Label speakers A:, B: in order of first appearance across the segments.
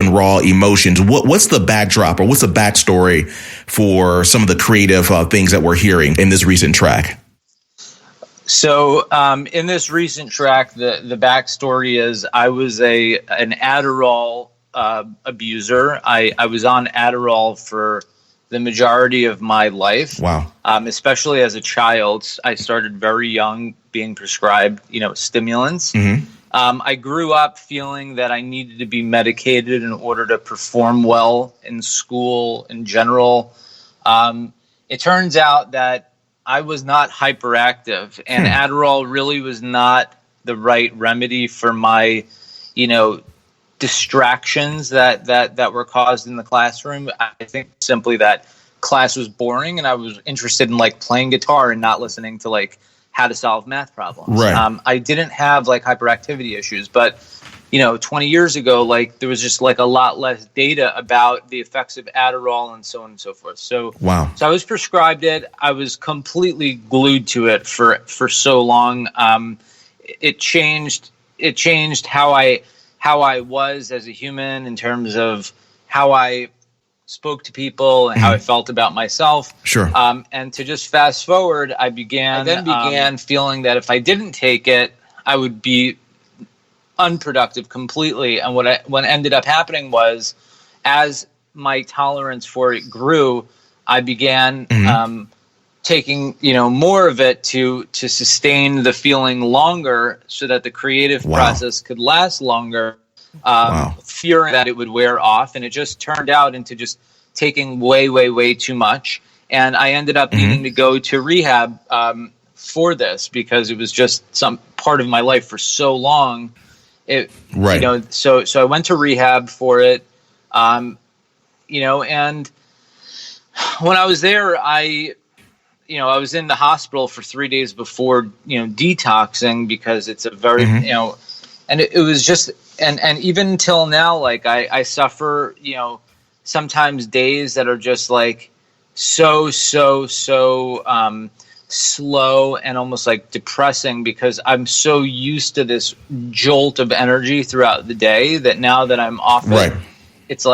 A: and raw emotions. What's the backdrop or what's the backstory for some of the creative things that we're hearing in this recent track?
B: So in this recent track, the backstory is I was an Adderall abuser. I was on Adderall for the majority of my life.
A: Wow.
B: Especially as a child, I started very young being prescribed, stimulants.
A: Mm-hmm.
B: I grew up feeling that I needed to be medicated in order to perform well in school in general. It turns out that I was not hyperactive, and Adderall really was not the right remedy for my, distractions that were caused in the classroom. I think simply that class was boring, and I was interested in playing guitar and not listening to how to solve math problems.
A: Right.
B: I didn't have hyperactivity issues, but 20 years ago, there was just a lot less data about the effects of Adderall and so on and so forth. So,
A: wow.
B: So I was prescribed it. I was completely glued to it for so long. It changed how I was as a human in terms of how I spoke to people and how I felt about myself.
A: Sure.
B: And to just fast forward, I began feeling that if I didn't take it, I would be unproductive completely. And what ended up happening was, as my tolerance for it grew, I began taking more of it to sustain the feeling longer, so that the creative process could last longer. Fearing that it would wear off, and it just turned out into just taking way too much. And I ended up needing to go to rehab for this, because it was just some part of my life for so long. So I went to rehab for it, and when I was there, I was in the hospital for 3 days before, detoxing, because it's a very, and it was just, and even till now, I suffer, sometimes days that are just so slow and almost depressing, because I'm so used to this jolt of energy throughout the day that now that I'm off it, it's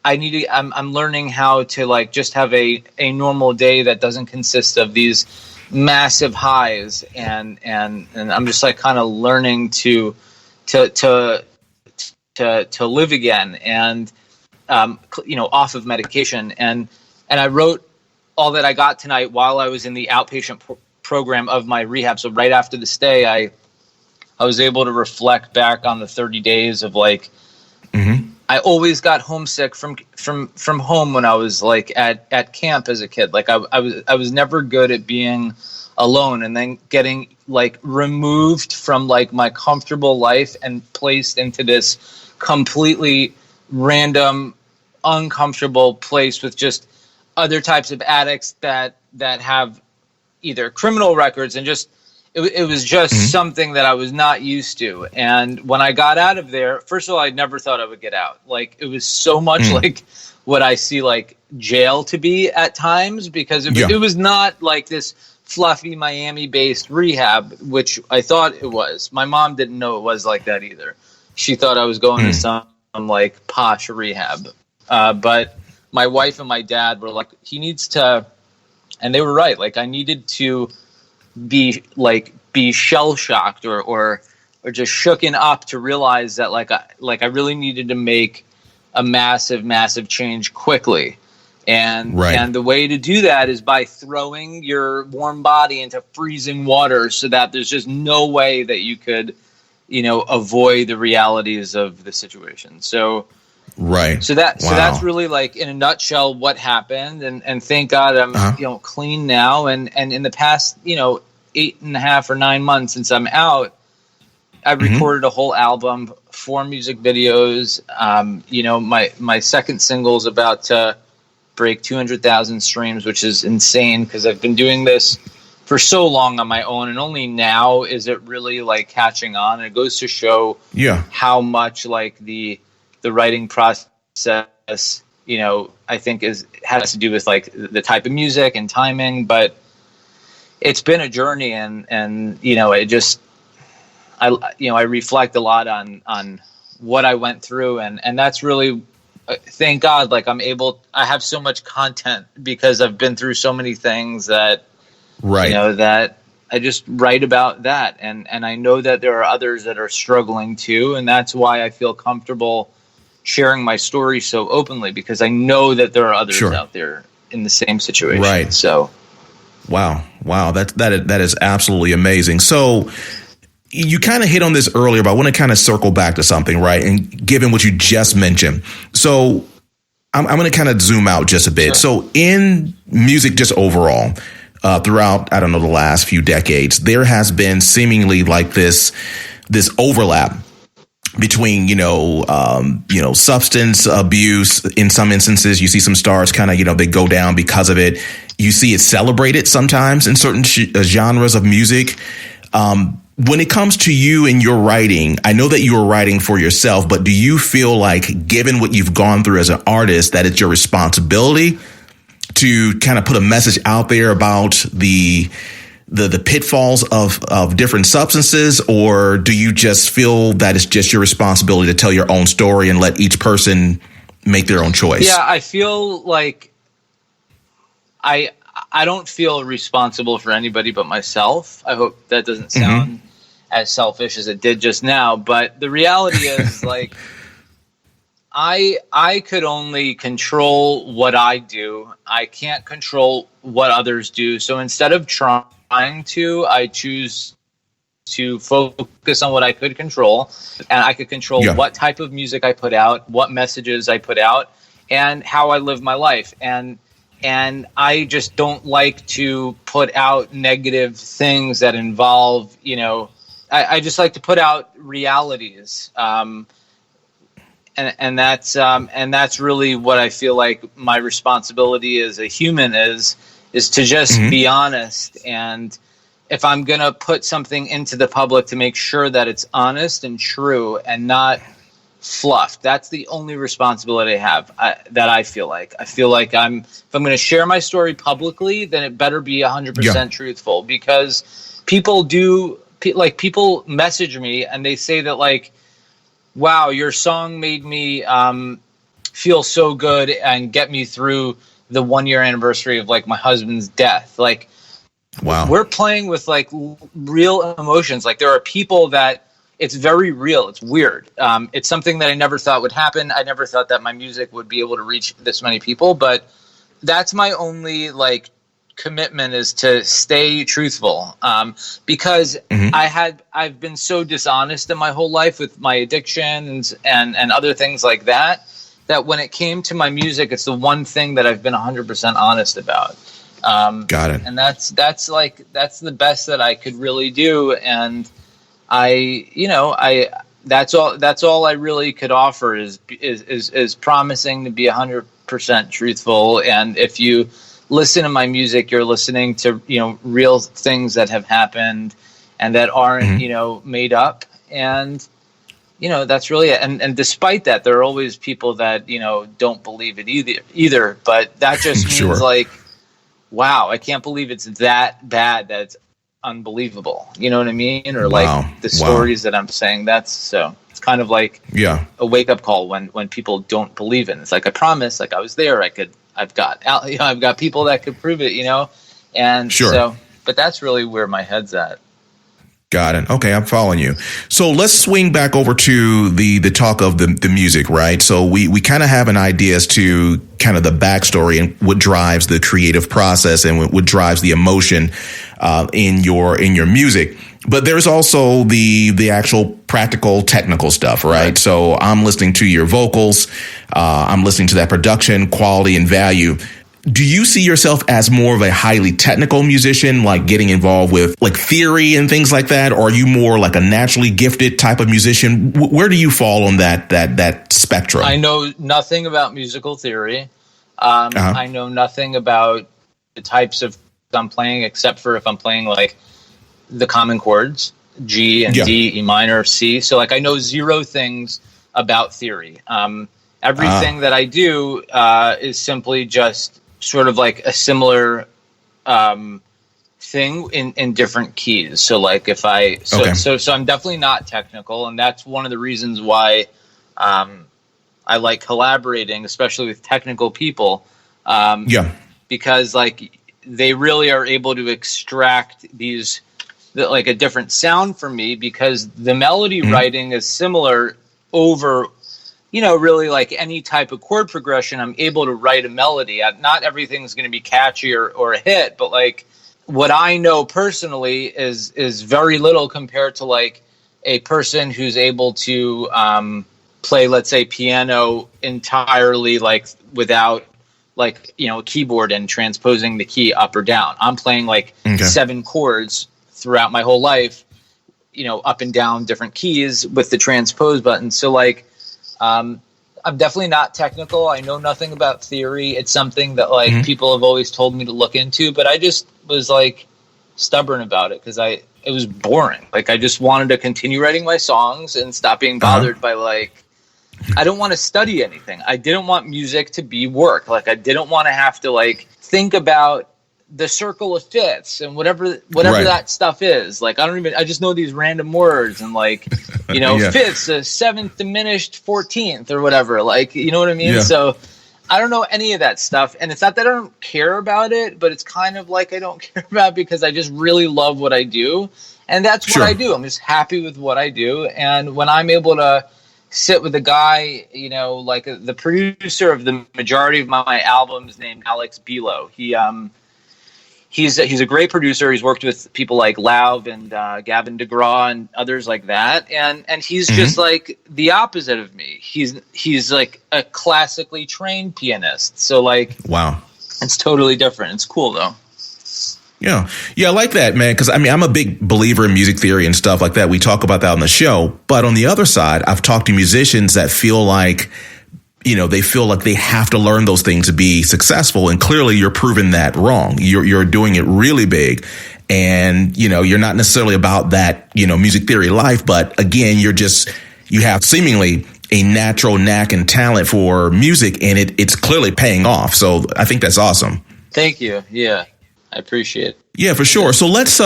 B: I'm learning how to just have a normal day that doesn't consist of these massive highs, and I'm just kind of learning to live again, and off of medication. And I wrote all that I got tonight while I was in the outpatient program of my rehab. So right after the stay, I was able to reflect back on the 30 days of I always got homesick from home when I was at camp as a kid. I was never good at being alone, and then getting removed from my comfortable life and placed into this completely random, uncomfortable place with just other types of addicts that have either criminal records, and just it was just something that I was not used to. And when I got out of there, first of all, I never thought I would get out. It was so much like what I see jail to be at times, because it was not this fluffy Miami-based rehab, which I thought it was. My mom didn't know it was like that either. She thought I was going to some posh rehab. But my wife and my dad were he needs to, and they were right. I needed to be shell shocked or just shooken up to realize that I really needed to make a massive change quickly. And the way to do that is by throwing your warm body into freezing water, so that there's just no way that you could, avoid the realities of the situation. So that's really in a nutshell what happened. And thank God I'm clean now. And in the past 8.5 or 9 months since I'm out, I recorded a whole album, 4 music videos. My second single's about to break 200,000 streams, which is insane, because I've been doing this for so long on my own, and only now is it really catching on. And it goes to show how much the writing process, I think has to do with the type of music and timing. But it's been a journey, and it just, I reflect a lot on what I went through, and that's really thank God, like I have so much content because I've been through so many things that,
A: Right.
B: that I just write about that. And I know that there are others that are struggling too. And that's why I feel comfortable sharing my story so openly, because I know that there are others out there in the same situation.
A: Right.
B: So,
A: wow. That is absolutely amazing. So you kind of hit on this earlier, but I want to kind of circle back to something, right? And given what you just mentioned, so I'm going to kind of zoom out just a bit.
B: Sure.
A: So in music, just overall, throughout, I don't know, the last few decades, there has been seemingly like this overlap between, substance abuse. In some instances, you see some stars kind of, they go down because of it. You see it celebrated sometimes in certain genres of music. When it comes to you and your writing, I know that you are writing for yourself, but do you feel like, given what you've gone through as an artist, that it's your responsibility to kind of put a message out there about the pitfalls of different substances, or do you just feel that it's just your responsibility to tell your own story and let each person make their own choice?
B: Yeah, I feel like I don't feel responsible for anybody but myself. I hope that doesn't sound as selfish as it did just now, but the reality is, like, I could only control what I do. I can't control what others do. So instead of trying to, I choose to focus on what I could control, and I could control what type of music I put out, what messages I put out, and how I live my life. And I just don't like to put out negative things that involve, I just like to put out realities. And that's really what I feel like my responsibility as a human is to just be honest. And if I'm going to put something into the public, to make sure that it's honest and true and not fluffed. That's the only responsibility I have, that I feel like. I feel like if I'm going to share my story publicly, then it better be 100% truthful, because people message me and they say that, like, wow, your song made me feel so good and get me through the 1-year anniversary of, like, my husband's death. Like,
A: wow,
B: we're playing with, like, real emotions. Like, there are people that it's very real. It's weird. It's something that I never thought would happen. I never thought that my music would be able to reach this many people, but that's my only, like, commitment, is to stay truthful, because I've been so dishonest in my whole life with my addictions and other things like that when it came to my music, it's the one thing that I've been 100% honest about.
A: Got it.
B: And that's the best that I could really do. And that's all I really could offer is promising to be 100% truthful. And if you listen to my music, you're listening to, real things that have happened and that aren't, made up. And, that's really it. And despite that, there are always people that, don't believe it either. But that just means like, wow, I can't believe it's that bad. That's unbelievable. You know what I mean? Or like the stories that I'm saying, it's kind of like a wake up call when people don't believe it. It's like, I promise, like, I was there. I've got people that could prove it, and but that's really where my head's at.
A: Got it. Okay, I'm following you. So let's swing back over to the talk of the music, right? So we kind of have an idea as to kind of the backstory and what drives the creative process and what drives the emotion in your music. But there's also the actual practical technical stuff, right? So I'm listening to your vocals, I'm listening to that production quality and value. Do you see yourself as more of a highly technical musician, like getting involved with like theory and things like that? Or are you more like a naturally gifted type of musician? Where do you fall on that spectrum?
B: I know nothing about musical theory. I know nothing about the types of I'm playing, except for if I'm playing like the common chords, G and D, E minor, C. So like I know zero things about theory. Everything that I do is simply just sort of like a similar thing in different keys. So like if so I'm definitely not technical, and that's one of the reasons why I like collaborating, especially with technical people. Because like they really are able to extract like a different sound from me, because the melody writing is similar over, really like any type of chord progression. I'm able to write a melody. Not everything's going to be catchy or a hit, but like what I know personally is very little compared to like a person who's able to play, let's say, piano entirely, like without like, a keyboard and transposing the key up or down. I'm playing like 7 chords throughout my whole life, up and down different keys with the transpose button. So like, I'm definitely not technical. I know nothing about theory. It's something that like people have always told me to look into, but I just was like stubborn about it because it was boring. Like I just wanted to continue writing my songs and stop being bothered by like, I don't want to study anything. I didn't want music to be work. Like I didn't want to have to like think about the circle of fifths and whatever that stuff is. Like I just know these random words and like, fifths, a seventh diminished 14th or whatever. Like, you know what I mean? Yeah. So I don't know any of that stuff. And it's not that I don't care about it, but it's kind of like I don't care about it because I just really love what I do. And that's what I do. I'm just happy with what I do. And when I'm able to sit with a guy, like the producer of the majority of my albums named Alex Bilo. He's a great producer. He's worked with people like Lauv and Gavin DeGraw and others like that. And he's just like the opposite of me. He's like a classically trained pianist. So like, wow, it's totally different. It's cool though.
A: Yeah. I like that, man. Because I mean, I'm a big believer in music theory and stuff like that. We talk about that on the show. But on the other side, I've talked to musicians that feel like, they feel like they have to learn those things to be successful. And clearly you're proving that wrong. You're doing it really big. And, you're not necessarily about that, music theory life. But again, you have seemingly a natural knack and talent for music, and it's clearly paying off. So I think that's awesome.
B: Thank you. Yeah. I appreciate it.
A: Yeah, for sure. So let's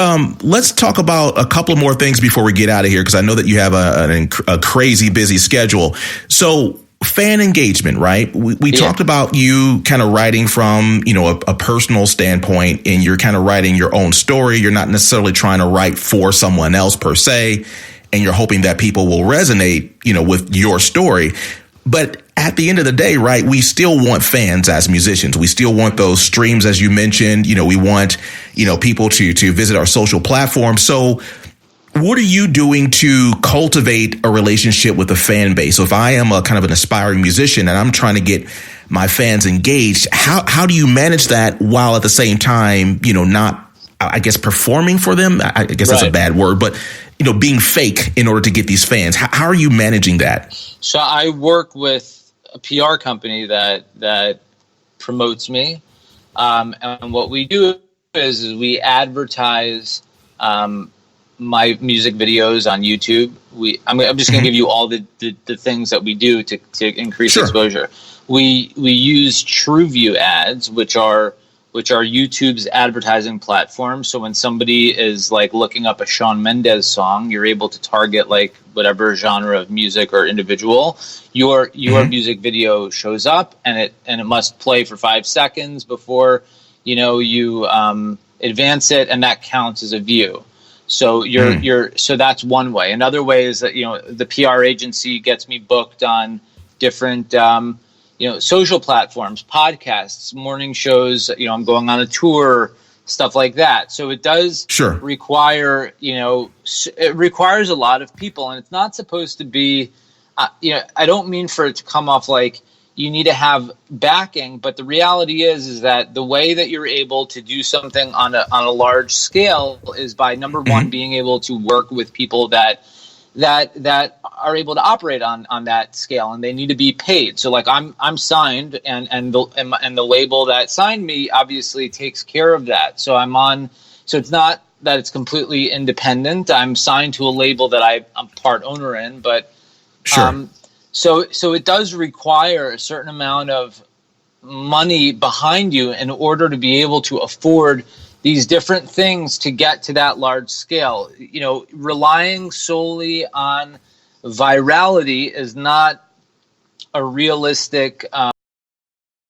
A: talk about a couple more things before we get out of here, because I know that you have a crazy busy schedule. So fan engagement, right? We talked about you kind of writing from, a personal standpoint, and you're kind of writing your own story. You're not necessarily trying to write for someone else per se, and you're hoping that people will resonate, with your story. But at the end of the day, right, we still want fans as musicians. We still want those streams, as you mentioned. We want, people to visit our social platforms. So what are you doing to cultivate a relationship with the fan base? So if I am a kind of an aspiring musician and I'm trying to get my fans engaged, how do you manage that while at the same time, not, I guess, performing for them? I guess that's a bad word, but being fake in order to get these fans. How are you managing that?
B: So I work with a PR company that promotes me. And what we do is we advertise my music videos on YouTube. I'm just going to give you all the things that we do to increase exposure. We use TrueView ads, which are YouTube's advertising platform. So when somebody is like looking up a Shawn Mendes song, you're able to target like whatever genre of music or individual. Your music video shows up, and it must play for 5 seconds before you advance it, and that counts as a view. So so that's one way. Another way is that the PR agency gets me booked on different social platforms, podcasts, morning shows, I'm going on a tour, stuff like that. So it does require, it requires a lot of people, and it's not supposed to be, I don't mean for it to come off like you need to have backing, but the reality is that the way that you're able to do something on a large scale is by number one, being able to work with people that are able to operate on that scale, and they need to be paid. So like I'm signed, and the label that signed me obviously takes care of that. So so it's not that it's completely independent. I'm signed to a label that I'm part owner in, but so it does require a certain amount of money behind you in order to be able to afford these different things to get to that large scale. Relying solely on virality is not a realistic